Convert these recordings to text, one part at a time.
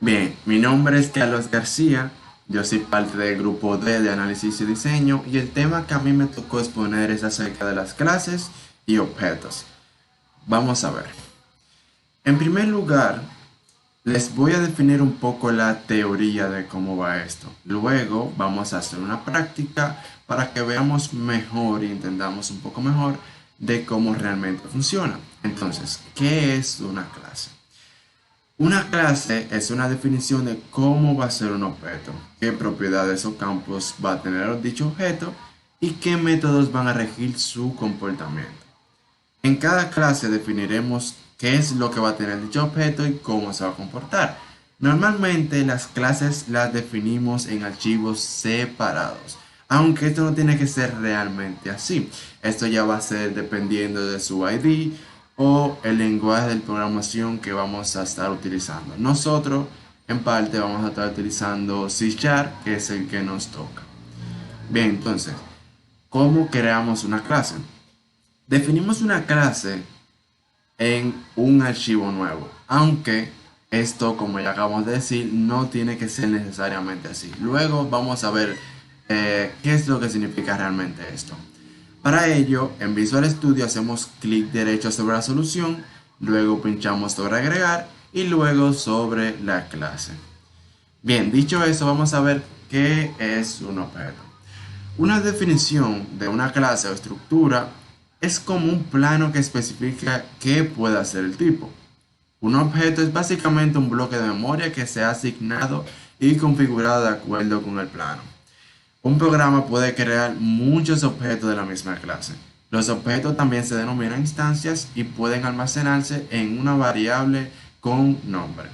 Bien, mi nombre es Carlos García, yo soy parte del grupo D de análisis y diseño y el tema que a mí me tocó exponer es acerca de las clases y objetos. Vamos a ver. En primer lugar, les voy a definir un poco la teoría de cómo va esto. Luego vamos a hacer una práctica para que veamos mejor y entendamos un poco mejor de cómo realmente funciona. Entonces, ¿qué es una clase? Una clase es una definición de cómo va a ser un objeto, qué propiedades o campos va a tener dicho objeto y qué métodos van a regir su comportamiento. En cada clase definiremos qué es lo que va a tener dicho objeto y cómo se va a comportar. Normalmente las clases las definimos en archivos separados, aunque esto no tiene que ser realmente así. Esto ya va a ser dependiendo de su ID o el lenguaje de programación que vamos a estar utilizando. Nosotros en parte vamos a estar utilizando C Sharp, que es el que nos toca. Bien, entonces, ¿cómo creamos una clase? Definimos una clase en un archivo nuevo, aunque esto, como ya acabamos de decir, no tiene que ser necesariamente así. Luego vamos a ver qué es lo que significa realmente esto. Para ello, en Visual Studio hacemos clic derecho sobre la solución, luego pinchamos sobre agregar y luego sobre la clase. Bien, dicho eso, vamos a ver qué es un objeto. Una definición de una clase o estructura es como un plano que especifica qué puede hacer el tipo. Un objeto es básicamente un bloque de memoria que se ha asignado y configurado de acuerdo con el plano. Un programa puede crear muchos objetos de la misma clase. Los objetos también se denominan instancias y pueden almacenarse en una variable con nombre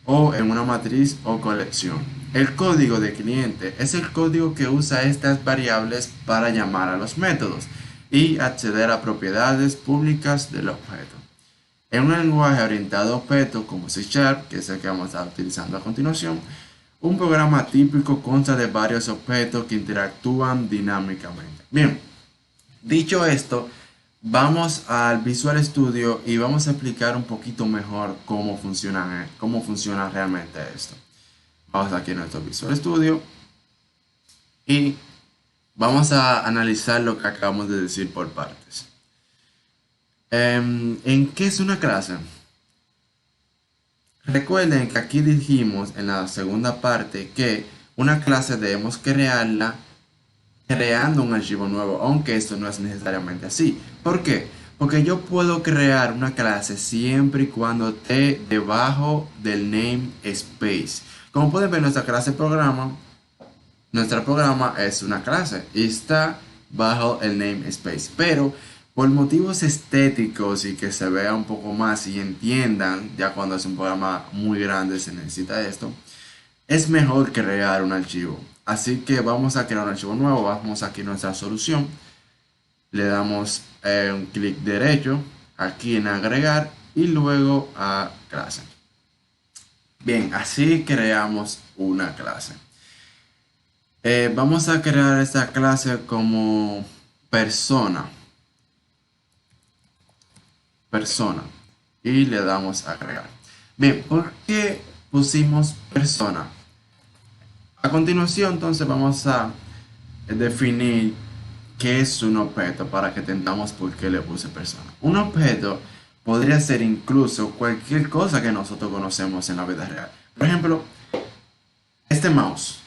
o en una matriz o colección. El código de cliente es el código que usa estas variables para llamar a los métodos y acceder a propiedades públicas del objeto. En un lenguaje orientado a objetos como C Sharp, que es el que vamos a estar utilizando a continuación, un programa típico consta de varios objetos que interactúan dinámicamente. Bien, dicho esto, vamos al Visual Studio y vamos a explicar un poquito mejor cómo funciona realmente esto. Vamos aquí a nuestro Visual Studio y vamos a analizar lo que acabamos de decir por partes. ¿En qué es una clase? Recuerden que aquí dijimos en la segunda parte que una clase debemos crearla creando un archivo nuevo, aunque esto no es necesariamente así. ¿Por qué? Porque yo puedo crear una clase siempre y cuando esté debajo del namespace. Como pueden ver, nuestra programa es una clase y está bajo el namespace. Pero por motivos estéticos y que se vea un poco más y entiendan, ya cuando es un programa muy grande se necesita esto, es mejor crear un archivo. Así que vamos a crear un archivo nuevo, vamos aquí a nuestra solución, le damos un clic derecho aquí en agregar y luego a clase. Bien, así creamos una clase. Vamos a crear esta clase como persona, persona y le damos a agregar. Bien, ¿por qué pusimos persona? A continuación, entonces vamos a definir qué es un objeto para que entendamos por qué le puse persona. Un objeto podría ser incluso cualquier cosa que nosotros conocemos en la vida real. Por ejemplo, este mouse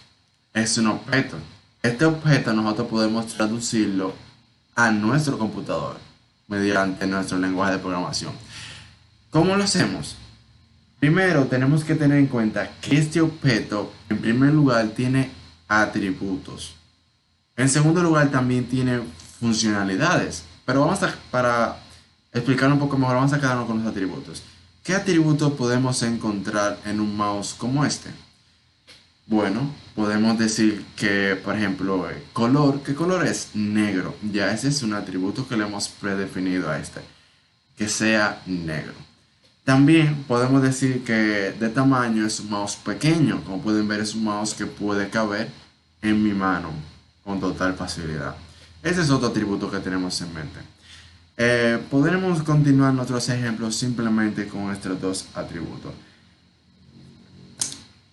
es un objeto. Este objeto nosotros podemos traducirlo a nuestro computador mediante nuestro lenguaje de programación. ¿Cómo lo hacemos? Primero tenemos que tener en cuenta que este objeto, en primer lugar, tiene atributos. En segundo lugar, también tiene funcionalidades. Pero para explicar un poco mejor, vamos a quedarnos con los atributos. ¿Qué atributos podemos encontrar en un mouse como este? Bueno, podemos decir que, por ejemplo, color. ¿Qué color es? Negro. Ya ese es un atributo que le hemos predefinido a este. Que sea negro. También podemos decir que de tamaño es un mouse pequeño. Como pueden ver, es un mouse que puede caber en mi mano con total facilidad. Ese es otro atributo que tenemos en mente. Podremos continuar nuestros ejemplos simplemente con estos dos atributos.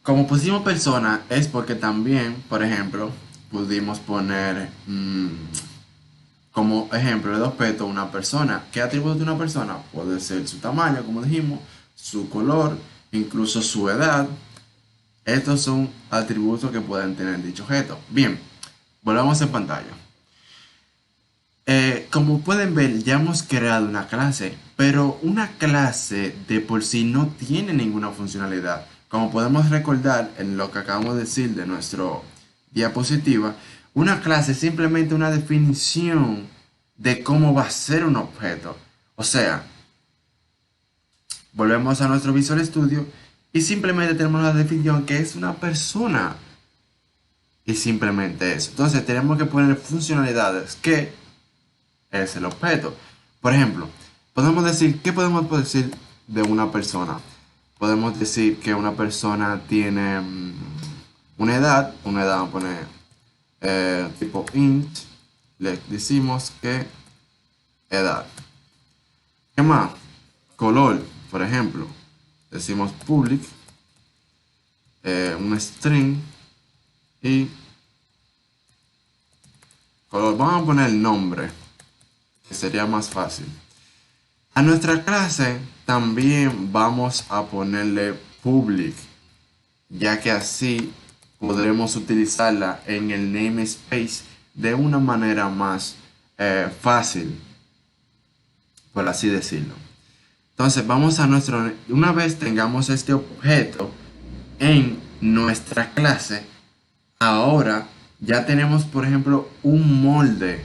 Como pusimos persona es porque también, por ejemplo, pudimos poner como ejemplo de objeto una persona. ¿Qué atributo de una persona? Puede ser su tamaño, como dijimos, su color, incluso su edad. Estos son atributos que pueden tener dicho objeto. Bien, volvamos en pantalla. Como pueden ver, ya hemos creado una clase, pero una clase de por sí no tiene ninguna funcionalidad. Como podemos recordar en lo que acabamos de decir de nuestro diapositiva, una clase es simplemente una definición de cómo va a ser un objeto. O sea, volvemos a nuestro Visual Studio y simplemente tenemos la definición que es una persona. Y simplemente eso. Entonces tenemos que poner funcionalidades que es el objeto. Por ejemplo, podemos decir, ¿qué podemos decir de una persona? Podemos decir que una persona tiene una edad vamos a poner tipo int, le decimos que edad. ¿Qué más? Color, por ejemplo, decimos public, un string y color. Vamos a poner el nombre, que sería más fácil. A nuestra clase también vamos a ponerle public, ya que así podremos utilizarla en el namespace de una manera más fácil, por así decirlo. Entonces vamos a una vez tengamos este objeto en nuestra clase, ahora ya tenemos, por ejemplo, un molde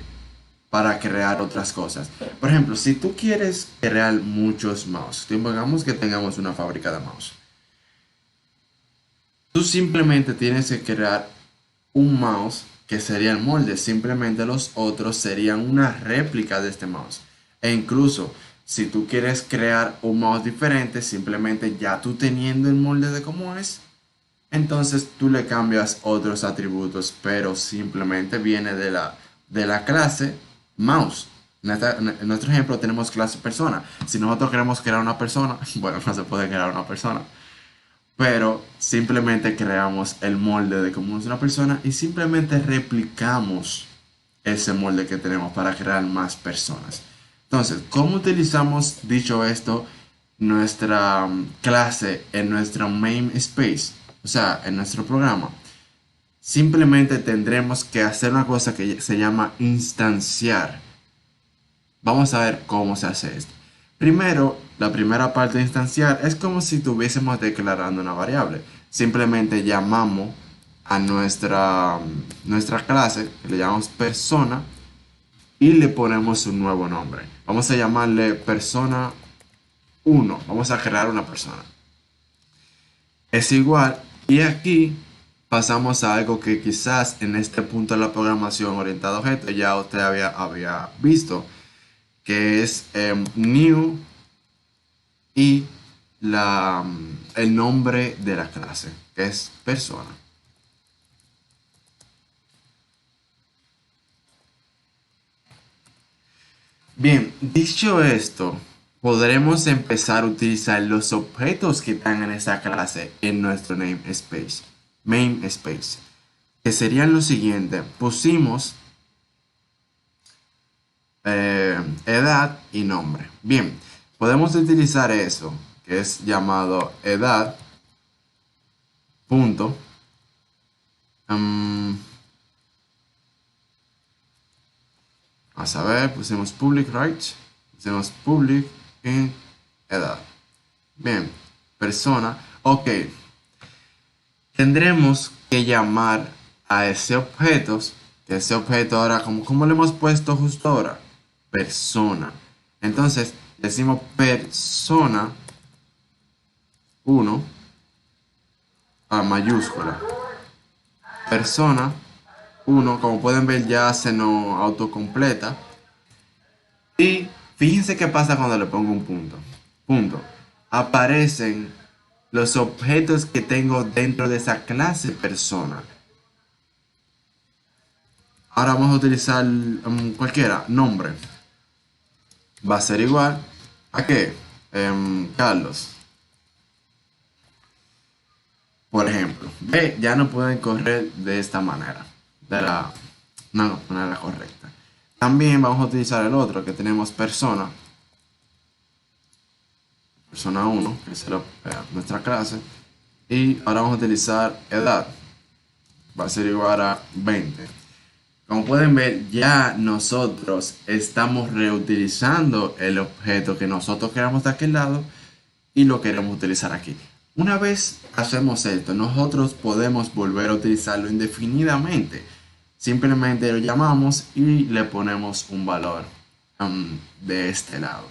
para crear otras cosas. Por ejemplo, si tú quieres crear muchos mouse, supongamos que tengamos una fábrica de mouse. Tú simplemente tienes que crear un mouse que sería el molde. Simplemente los otros serían una réplica de este mouse. E incluso si tú quieres crear un mouse diferente, simplemente ya tú teniendo el molde de cómo es, entonces tú le cambias otros atributos, pero simplemente viene de la clase mouse. En nuestro ejemplo tenemos clase persona. Si nosotros queremos crear una persona, bueno, no se puede crear una persona, pero simplemente creamos el molde de cómo es una persona y simplemente replicamos ese molde que tenemos para crear más personas. Entonces, ¿cómo utilizamos, dicho esto, nuestra clase en nuestro main space? O sea, en nuestro programa. Simplemente tendremos que hacer una cosa que se llama instanciar. Vamos a ver cómo se hace esto. Primero, la primera parte de instanciar es como si estuviésemos declarando una variable. Simplemente llamamos a nuestra clase, que le llamamos persona, y le ponemos un nuevo nombre. Vamos a llamarle persona 1. Vamos a crear una persona. Es igual, y aquí pasamos a algo que quizás en este punto de la programación orientada a objetos ya usted había visto, que es new y el nombre de la clase, que es persona. Bien, dicho esto, podremos empezar a utilizar los objetos que están en esa clase en nuestro namespace, main space, que serían lo siguiente. Pusimos edad y nombre. Bien, podemos utilizar eso, que es llamado edad, punto. Vamos a ver, pusimos public right, pusimos public en edad. Bien, persona. Ok, tendremos que llamar a ese objeto, que ese objeto ahora, como lo hemos puesto justo ahora, persona. Entonces, decimos persona 1 a mayúscula. Persona 1, como pueden ver, ya se nos autocompleta. Y fíjense qué pasa cuando le pongo un punto. Punto. Aparecen los objetos que tengo dentro de esa clase persona. Ahora vamos a utilizar cualquiera, nombre. Va a ser igual a qué? Carlos. Por ejemplo, ve, ya no pueden correr de esta manera, de la no, manera correcta. También vamos a utilizar el otro que tenemos persona uno que es nuestra clase. Y ahora vamos a utilizar edad, va a ser igual a 20. Como pueden ver, ya nosotros estamos reutilizando el objeto que nosotros creamos de aquel lado y lo queremos utilizar aquí. Una vez hacemos esto, nosotros podemos volver a utilizarlo indefinidamente. Simplemente lo llamamos y le ponemos un valor de este lado.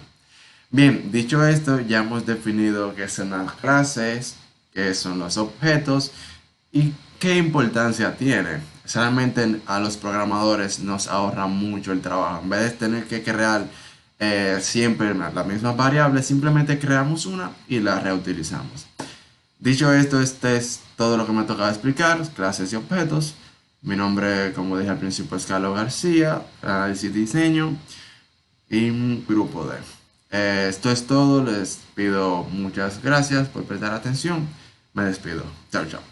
Bien, dicho esto, ya hemos definido qué son las clases, qué son los objetos y qué importancia tiene. Realmente a los programadores nos ahorra mucho el trabajo. En vez de tener que crear siempre las mismas variables, simplemente creamos una y la reutilizamos. Dicho esto, este es todo lo que me tocaba explicar, clases y objetos. Mi nombre, como dije al principio, es Carlos García, análisis y diseño y grupo D. Esto es todo, les pido muchas gracias por prestar atención. Me despido. Chao, chao.